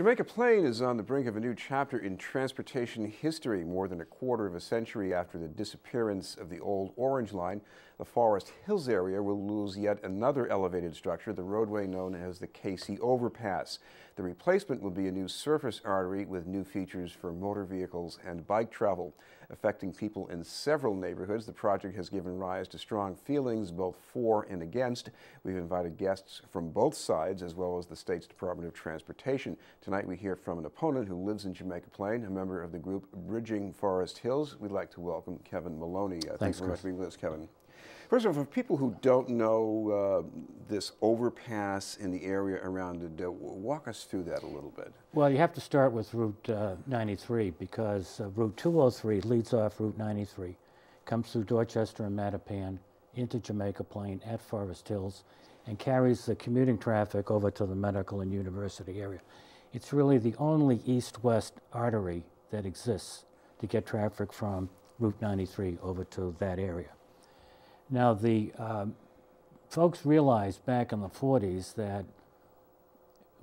Jamaica Plain is on the brink of a new chapter in transportation history. More than a quarter of a century after the disappearance of the old Orange Line, the Forest Hills area will lose yet another elevated structure, the roadway known as the KC Overpass. The replacement will be a new surface artery with new features for motor vehicles and bike travel. Affecting people in several neighborhoods, the project has given rise to strong feelings both for and against. We've invited guests from both sides as well as the state's Department of Transportation. Tonight we hear from an opponent who lives in Jamaica Plain, a member of the group Bridging Forest Hills. We'd like to welcome Kevin Moloney. Thanks very much for being with us, Kevin. First of all, for people who don't know this overpass in the area around it, walk us through that a little bit. Well, you have to start with Route 93 because Route 203 leads off Route 93, comes through Dorchester and Mattapan into Jamaica Plain at Forest Hills, and carries the commuting traffic over to the medical and university area. It's really the only east-west artery that exists to get traffic from Route 93 over to that area. Now, the folks realized back in the 40s that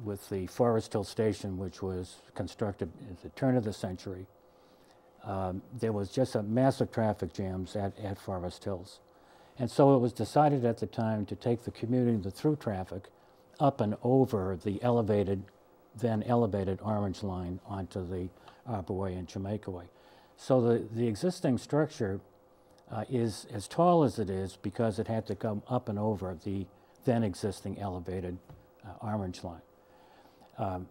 with the Forest Hill Station, which was constructed at the turn of the century, there was just a massive traffic jams at Forest Hills. And so it was decided at the time to take the commuting, the through traffic, up and over the then elevated Orange Line onto the Arbor Way and Jamaica Way. So the existing structure is as tall as it is because it had to come up and over the then existing elevated Orange Line.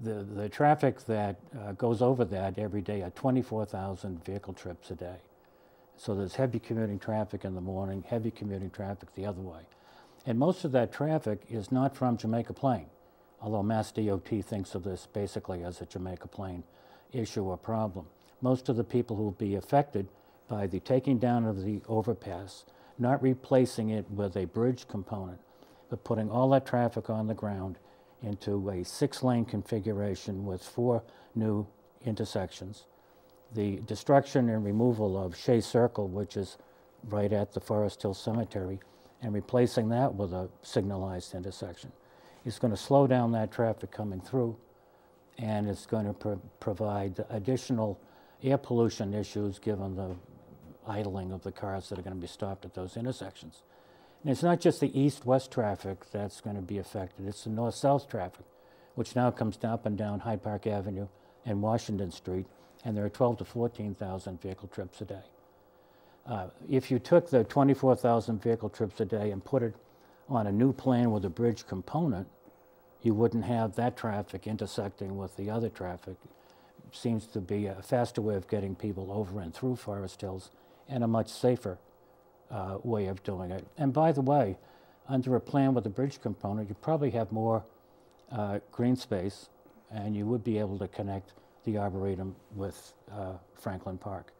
The traffic that goes over that every day are 24,000 vehicle trips a day. So there's heavy commuting traffic in the morning, heavy commuting traffic the other way. And most of that traffic is not from Jamaica Plain, although Mass DOT thinks of this basically as a Jamaica Plain issue or problem. Most of the people who will be affected by the taking down of the overpass, not replacing it with a bridge component, but putting all that traffic on the ground into a 6-lane configuration with 4 new intersections. The destruction and removal of Shea Circle, which is right at the Forest Hill Cemetery, and replacing that with a signalized intersection is going to slow down that traffic coming through, and it's going to provide additional air pollution issues given the idling of the cars that are going to be stopped at those intersections. And it's not just the east-west traffic that's going to be affected, it's the north-south traffic, which now comes up and down Hyde Park Avenue and Washington Street, and there are 12,000 to 14,000 vehicle trips a day. If you took the 24,000 vehicle trips a day and put it on a new plan with a bridge component, you wouldn't have that traffic intersecting with the other traffic. It seems to be a faster way of getting people over and through Forest Hills, and a much safer way of doing it. And by the way, under a plan with a bridge component, you probably have more green space, and you would be able to connect the Arboretum with Franklin Park.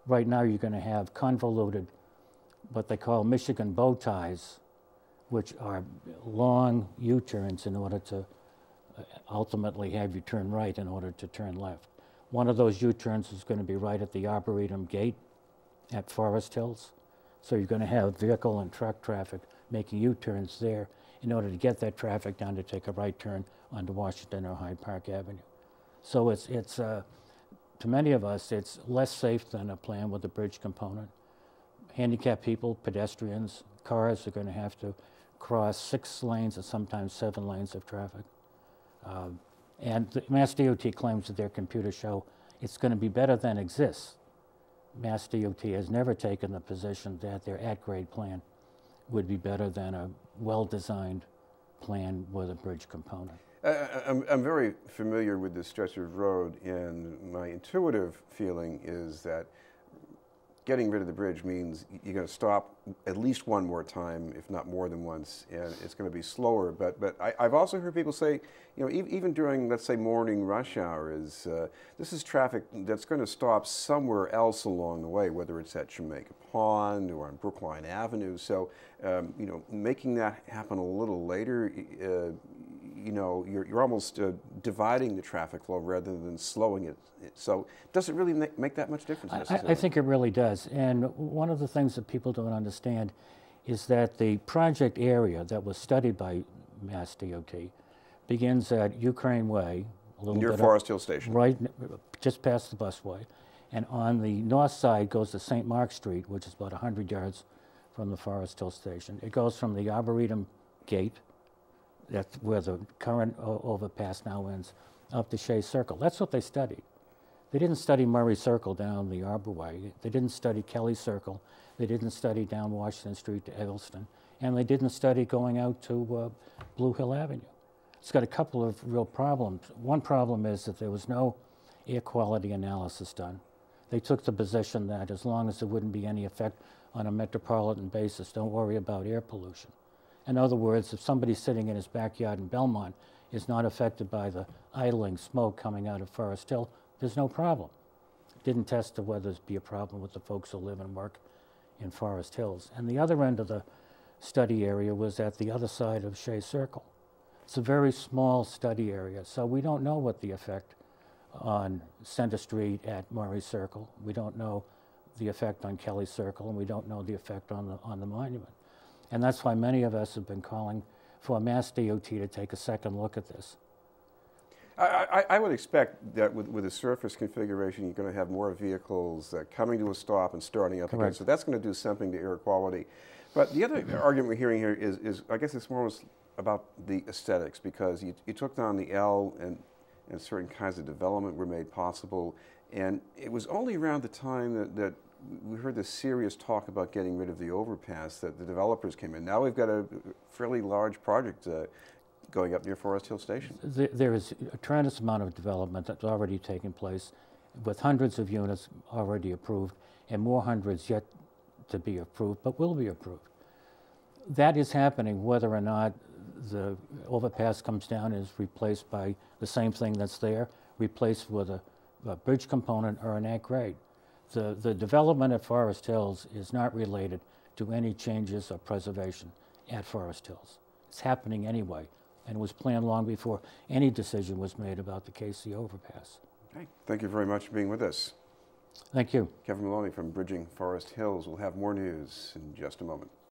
Right now, you're going to have convoluted, what they call Michigan bow ties, which are long U-turns in order to ultimately have you turn right in order to turn left. One of those U-turns is going to be right at the Arboretum gate at Forest Hills. So you're going to have vehicle and truck traffic making U-turns there in order to get that traffic down to take a right turn onto Washington or Hyde Park Avenue. So it's to many of us, it's less safe than a plan with a bridge component. Handicapped people, pedestrians, cars are going to have to cross 6 lanes and sometimes 7 lanes of traffic. And the Mass DOT claims that their computers show it's going to be better than exists. Mass DOT has never taken the position that their at-grade plan would be better than a well-designed plan with a bridge component. I'm very familiar with this stretch of road, and my intuitive feeling is that getting rid of the bridge means you're going to stop at least one more time, if not more than once, and it's going to be slower. But I've also heard people say, you know, even during, let's say, morning rush hours, this is traffic that's going to stop somewhere else along the way, whether it's at Jamaica Pond or on Brookline Avenue. So, you know, making that happen a little later, you know, you're almost dividing the traffic flow rather than slowing it. So does it really make that much difference necessarily? I think it really does. And one of the things that people don't understand is that the project area that was studied by Mass DOT begins at Ukraine Way, a little Near bit Forest Hill Station. right, just past the busway. And on the north side goes to St. Mark Street, which is about 100 yards from the Forest Hill Station. It goes from the Arboretum Gate, that's where the current overpass now ends, up to Shea Circle. That's what they studied. They didn't study Murray Circle down the Arborway. They didn't study Kelly Circle. They didn't study down Washington Street to Eggleston. And they didn't study going out to Blue Hill Avenue. It's got a couple of real problems. One problem is that there was no air quality analysis done. They took the position that as long as there wouldn't be any effect on a metropolitan basis, don't worry about air pollution. In other words, if somebody's sitting in his backyard in Belmont is not affected by the idling smoke coming out of Forest Hill, there's no problem. Didn't test to whether there'd be a problem with the folks who live and work in Forest Hills. And the other end of the study area was at the other side of Shea Circle. It's a very small study area, so we don't know what the effect on Center Street at Murray Circle. We don't know the effect on Kelly Circle, and we don't know the effect on the monument. And that's why many of us have been calling for Mass DOT to take a second look at this. I would expect that with the surface configuration, you're going to have more vehicles coming to a stop and starting up again. So that's going to do something to air quality. But the other argument we're hearing here is I guess it's more about the aesthetics, because you took down the L and certain kinds of development were made possible. And it was only around the time that we heard this serious talk about getting rid of the overpass that the developers came in. Now we've got a fairly large project going up near Forest Hill Station. There is a tremendous amount of development that's already taken place, with hundreds of units already approved and more hundreds yet to be approved, but will be approved. That is happening whether or not the overpass comes down and is replaced by the same thing that's there, replaced with a bridge component or an at grade. The development at Forest Hills is not related to any changes or preservation at Forest Hills. It's happening anyway, and was planned long before any decision was made about the KC overpass. Okay. Thank you very much for being with us. Thank you. Kevin Moloney from Bridging Forest Hills. We'll have more news in just a moment.